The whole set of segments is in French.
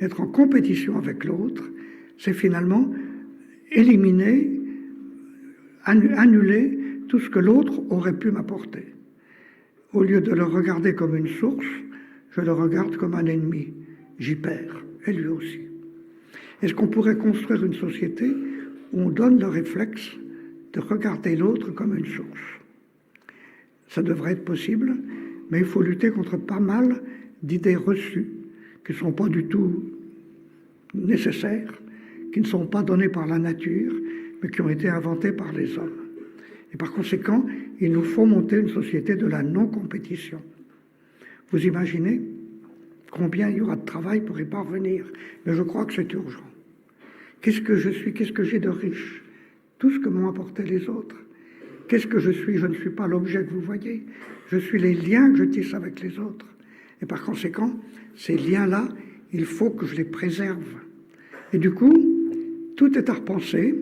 Être en compétition avec l'autre, c'est finalement éliminer, annuler tout ce que l'autre aurait pu m'apporter. Au lieu de le regarder comme une source, je le regarde comme un ennemi. J'y perds, et lui aussi. Est-ce qu'on pourrait construire une société où on donne le réflexe de regarder l'autre comme une source? Ça devrait être possible, mais il faut lutter contre pas mal d'idées reçues qui ne sont pas du tout nécessaires, qui ne sont pas données par la nature, mais qui ont été inventées par les hommes. Et par conséquent, il nous faut monter une société de la non-compétition. Vous imaginez combien il y aura de travail pour y parvenir? Mais je crois que c'est urgent. Qu'est-ce que je suis? Qu'est-ce que j'ai de riche? Tout ce que m'ont apporté les autres. Qu'est-ce que je suis? Je ne suis pas l'objet que vous voyez. Je suis les liens que je tisse avec les autres. Et par conséquent, ces liens-là, il faut que je les préserve. Et du coup, tout est à repenser.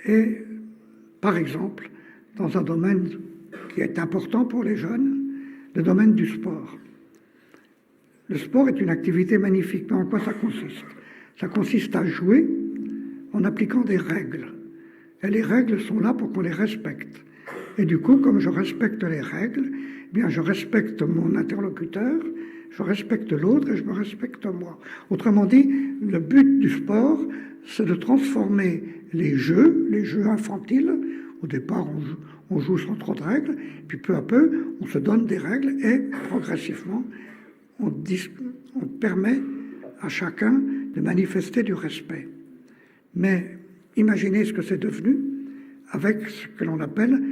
Et par exemple, dans un domaine qui est important pour les jeunes, le domaine du sport. Le sport est une activité magnifique, mais en quoi ça consiste? Ça consiste à jouer en appliquant des règles. Et les règles sont là pour qu'on les respecte. Et du coup, comme je respecte les règles, eh bien je respecte mon interlocuteur, je respecte l'autre et je me respecte moi. Autrement dit, le but du sport, c'est de transformer les jeux infantiles. Au départ, on joue sans trop de règles, puis peu à peu, on se donne des règles et progressivement, on permet à chacun de manifester du respect. Mais imaginez ce que c'est devenu avec ce que l'on appelle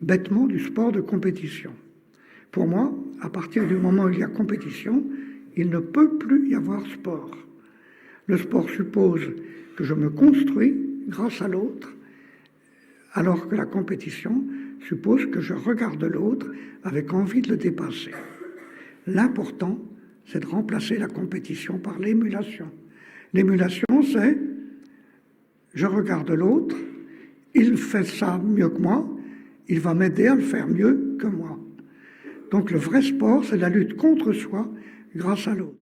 bêtement du sport de compétition. Pour moi, à partir du moment où il y a compétition, il ne peut plus y avoir sport. Le sport suppose que je me construis grâce à l'autre, alors que la compétition suppose que je regarde l'autre avec envie de le dépasser. L'important, c'est de remplacer la compétition par l'émulation. L'émulation, c'est je regarde l'autre, il fait ça mieux que moi, il va m'aider à le faire mieux que moi. Donc le vrai sport, c'est la lutte contre soi grâce à l'autre.